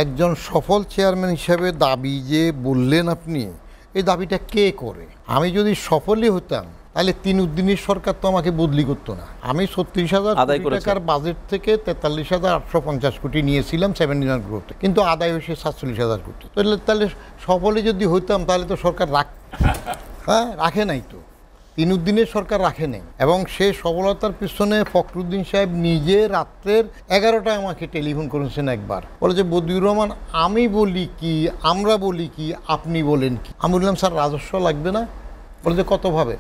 একজন সফল চেয়ারম্যান হিসাবে দাবি যে বললেন আপনি, এই দাবিটা কে করে? আমি যদি সফলই হতাম তাহলে তিন উদ্দিনের সরকার তো আমাকে বদলি করতো না। আমি ৩৬,০০০ কোটি টাকার বাজেট থেকে ৪৩,৮৫০ কোটি নিয়েছিলাম 79 গ্রোথে, কিন্তু আদায় হয়েছে ৪৭,০০০ কোটি। তাহলে সফলে যদি হইতাম তাহলে তো সরকার রাখে নাই, তো তিন উদ্দিনের সরকার রাখে নেই। এবং সে সফলতার পিছনে ফখরুদ্দিন সাহেব নিজে রাত্রের 11টায় আমাকে টেলিফোন করেছেন একবার, বলে যে বদিউর রহমান আমি বলি কি, আমরা বলি কি, আপনি বলেন কি? আমি বললাম স্যার রাজস্ব লাগবে না। বলে যে কতভাবে?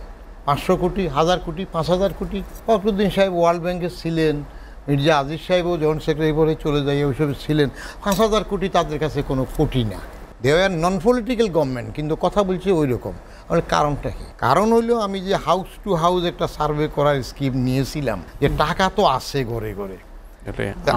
৫০০ কোটি, ১০০০ কোটি, ৫,০০০ কোটি। ফখরুদ্দিন সাহেব ওয়ার্ল্ড ব্যাংকে ছিলেন, মির্জা আজিজ সাহেবও যখন সেক্রেটারি পরে চলে যায় ওইসব ছিলেন। ৫,০০০ কোটি তাদের কাছে কোনো কোটি না। দে আর নন পলিটিক্যাল গভর্নমেন্ট, কিন্তু কথা বলছে ওই রকম। কারণটা কি? কারণ হইলো আমি যে হাউস টু হাউস একটা সার্ভে করার স্কিম নিয়েছিলাম, যে টাকা তো আসে ঘরে ঘরে,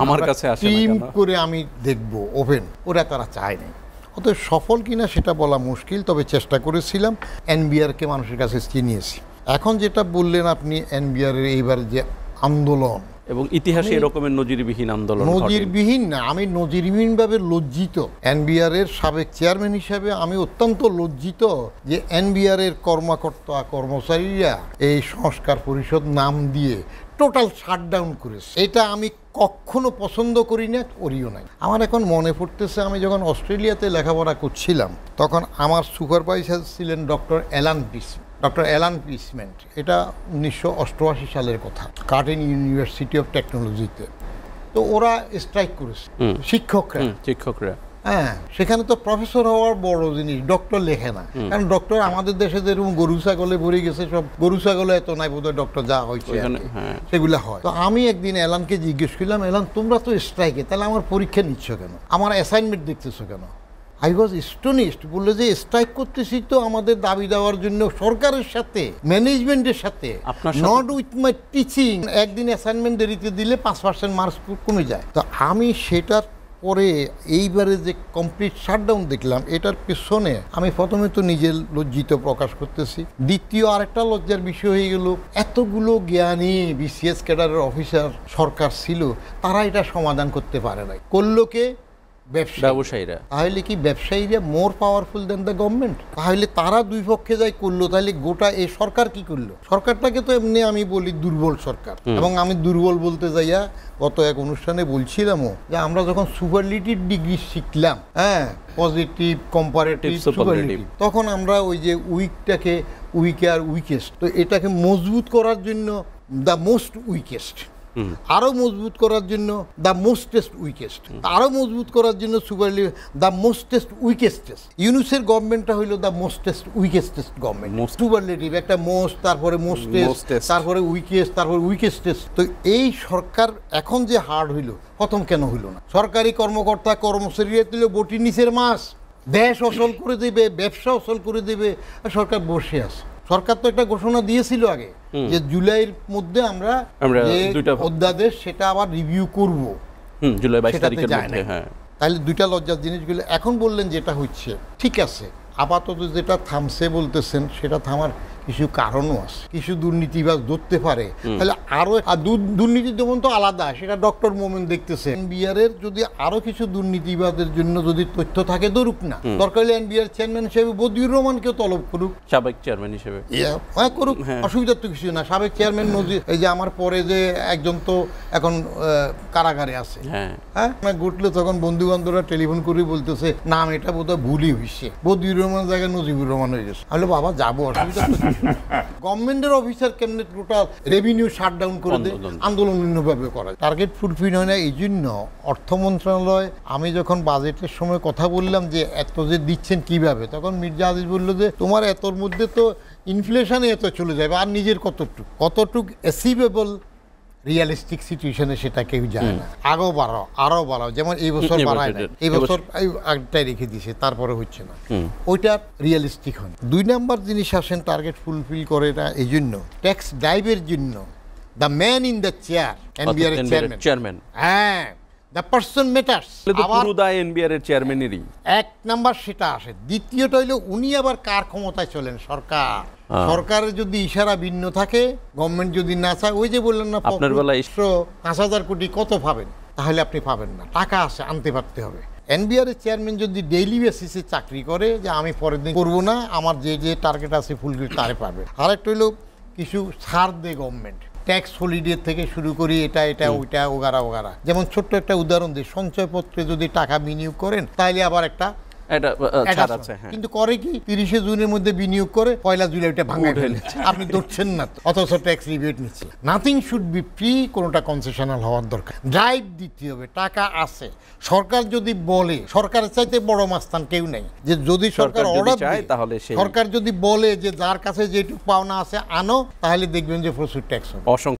আমার কাছে টিম করে আমি দেখবো ওপেন, ওরা তারা চায় নাই। অতএব সফল কিনা সেটা বলা মুশকিল, তবে চেষ্টা করেছিলাম। এনবিআরকে মানুষের কাছে চিনিয়েছি। এখন যেটা বললেন আপনি এনবিআরের এইবার যে আন্দোলন, এবং ইতিহাসে এরকমের নজিরবিহীন আন্দোলন, নজিরবিহীন না, আমি নজিরবিহীনভাবে লজ্জিত। এনবিআরের সাবেক চেয়ারম্যান হিসাবে আমি অত্যন্ত লজ্জিত যে এনবিআরের কর্মকর্তা কর্মচারীরা এই সংস্কার পরিষদ নাম দিয়ে টোটাল শাটডাউন করেছে। এটা আমি কখনো পছন্দ করি না, করিও নাই। আমার এখন মনে পড়তেছে, আমি যখন অস্ট্রেলিয়াতে লেখাপড়া করছিলাম তখন আমার সুপারভাইজার ছিলেন ডক্টর অ্যালান পিসমেন্ট। এটা 1988 সালের কথা, কার্টিন ইউনিভার্সিটি অফ টেকনোলজিতে। তো ওরা স্ট্রাইক করেছে শিক্ষকরা। হ্যাঁ, সেখানে তো প্রফেসর হওয়ার বড় জিনিস, ডক্টর লেখে না। কারণ ডক্টর আমাদের দেশে যেরকম গরু ছাগলে ভরে গেছে, সব গরু ছাগলে এত নাই বোধহয় ডক্টর যা হয়েছে সেগুলো হয়। তো আমি একদিন অ্যালানকে জিজ্ঞেস করলাম, অ্যালান তোমরা তো স্ট্রাইকে, তাহলে আমার পরীক্ষা নিচ্ছ কেন, আমার অ্যাসাইনমেন্ট দেখতেছো কেন? I was astonished. বললো যে স্ট্রাইক করতেছি তো আমাদের দাবি দেওয়ার জন্য সরকারের সাথে, ম্যানেজমেন্টের সাথে, নট উইথ মাই টিচিং। একদিন অ্যাসাইনমেন্ট দেরিতে দিলে 5% মার্কস কমে যায়। তো আমি সেটার পরে এইবারে যে কমপ্লিট শাটডাউন দেখলাম, এটার পেছনে আমি প্রথমে তো নিজের লজ্জিত প্রকাশ করতেছি। দ্বিতীয় আরেকটা লজ্জার বিষয় হয়ে গেল, এতগুলো জ্ঞানী বিসিএস ক্যাডারের অফিসার সরকার ছিল, তারা এটা সমাধান করতে পারে নাই। করলো কে? ব্যবসায়ীরা। তাহলে কি ব্যবসায়ীরা more powerful than the government? তাহলে তারা দুই পক্ষে যাই করলো, তাহলে গোটা এই সরকার কি করলো? সরকারটাকে তো এমনি আমি বলি দুর্বল সরকার। এবং আমি দুর্বল বলতে যাইয়া গত এক অনুষ্ঠানে বলছিলামও যে আমরা যখন সুপারলেটিভ ডিগ্রি শিখলাম, হ্যাঁ, পজিটিভ, কম্পারেটিভ, সুপারলেটিভ, তখন আমরা ওই যে উইকটাকে উইকে আর উইকেস্ট, তো এটাকে মজবুত করার জন্য দ্য মোস্ট উইকেস্ট, আরো মজবুত করার জন্য দ্য মোস্টেস্ট উইকেস্ট, আরো মজবুত করার জন্য সুপারলেটিভ দ্য মোস্টেস্ট উইকেস্টেস্ট। ইউনুসের গভর্নমেন্টটা হইল দ্য মোস্টেস্ট উইকেস্টেস্ট গভর্নমেন্ট। সুপারলেটিভ একটা মোস্ট, তারপরে মোস্টেস্ট, তারপরে উইকেস্ট, তারপরে উইকেস্টেস্ট। তো এই সরকার এখন যে হার্ড হইল, প্রথম কেন হইল না? সরকারি কর্মকর্তা কর্মচারীরা দিল বটির নিচের মাছ, দেশ অচল করে দেবে, ব্যবসা অচল করে দেবে, সরকার বসে আছে। সরকার তো একটা ঘোষণা দিয়েছিল আগে যে জুলাইয়ের মধ্যে আমরা অধ্যাদেশ সেটা আবার রিভিউ করব, জুলাই 22 তারিখের মধ্যে। হ্যাঁ, তাহলে দুইটা লজ্জার জিনিসগুলো এখন বললেন যেটা হচ্ছে ঠিক আছে, আপাতত যেটা থামছে বলতেছেন, সেটা থামার কিছু কারণও আছে। কিছু দুর্নীতিবাজ ধরতে পারে, তাহলে আরো দুর্নীতি যেমন তো আলাদা, সেটা ডক্টর মোমেন দেখতেছে। এনবিআরের যদি আরো কিছু দুর্নীতিবাদের জন্য যদি তথ্য থাকে ধরুক না, দরকার হলে এনবিআর চেয়ারম্যান হিসেবে বদিউর রহমানকেও তলব করুক, সাবেক চেয়ারম্যান হিসেবে করুক, অসুবিধা তো কিছু না। সাবেক চেয়ারম্যান নজির, এই যে আমার পরে যে একজন তো এখন কারাগারে আছে, হ্যাঁ, ঘটলে তখন বন্ধু বান্ধবরা টেলিফোন করে বলতেছে নাম এটা বোধহয় ভুলই হয়েছে, বদিউর রহমান জায়গায় নজিবুর রহমান হয়ে গেছে। আমি বাবা যাবো, অসুবিধা তো গভর্নমেন্টের অফিসার কেমনে টোটাল রেভিনিউ শাটডাউন করে দেয়, আন্দোলন ভিন্নভাবে করা, টার্গেট ফুলফিল হয় না। এই জন্য অর্থ মন্ত্রণালয়, আমি যখন বাজেটের সময় কথা বললাম যে এত যে দিচ্ছেন কিভাবে, তখন মির্জা আজিজ বললো যে তোমার এতর মধ্যে তো ইনফ্লেশনে এত চলে যাবে, আর নিজের কতটুক অ্যাচিভেবল রিয়েলিস্টিক সিচুয়েশনে সেটা কেউ যায় না। আরো বাড়াও, যেমন এই বছর বাড়ায় না, এই বছর একটাই রেখে দিছে, তারপরে হচ্ছে না, ওইটা রিয়েলিস্টিক হয়। 2 নাম্বার জিনিস আসেন টার্গেট ফুলফিল করে না। এই জন্য ট্যাক্স ডাইভের জন্য the man in the chair, NBR chairman, হ্যাঁ, দ্য পারসন ম্যাটার্স, পুরো দায় এনবিআর এর চেয়ারম্যানেরই। 1 নাম্বার সেটা আসে। দ্বিতীয়টা হইলো উনি আবার কার ক্ষমতায় চলেন? সরকার। সরকারের যদি ইশারা ভিন্ন থাকে, গভর্নমেন্ট যদি না চায়, ওই যে বললেন না আপনার বেলায় 5,000 কোটি কত পাবেন, তাহলে আপনি পাবেন না। টাকা আছে, আনতে পারতে হবে। এনবিআর এর চেয়ারম্যান যদি ডেইলি বেসিসে চাকরি করে যে আমি পরের দিন করবো না, আমার যে যে টার্গেট আছে ফুলফিল তারে পারবে। আরেকটা হলো কিছু ছাড় দেয় গভর্নমেন্ট, ট্যাক্স হলিডে থেকে শুরু করি, এটা ওইটা ওগারা। যেমন ছোট্ট একটা উদাহরণ দিই, সঞ্চয়পত্রে যদি টাকা বিনিয়োগ করেন তাহলে আবার একটা এটা ছাড় আছে, হ্যাঁ। কিন্তু করে কি 30শে জুনের মধ্যে বিনিয়োগ করে 1 জুলাই ওটা ভাঙায় ফেলেছে, আপনি ধরছেন না তো, অথচ ট্যাক্স রিবেট নিচ্ছে। নাথিং শুড বি ফ্রি, কোনোটা কনসেশনাল হওয়ার দরকার, ড্রাইভ দিতে হবে, টাকা আছে। সরকার যদি বলে, সরকারের চাইতে বড় মাস্তান কেউ নেই, যে যদি সরকার যদি অর্ডার চায় দেয়, তাহলে সেই সরকার যদি বলে যে যার কাছে যেটুকু পাওনা আছে আনো, তাহলে দেখবেন যে প্রচুর ট্যাক্স হবে। অসংখ্য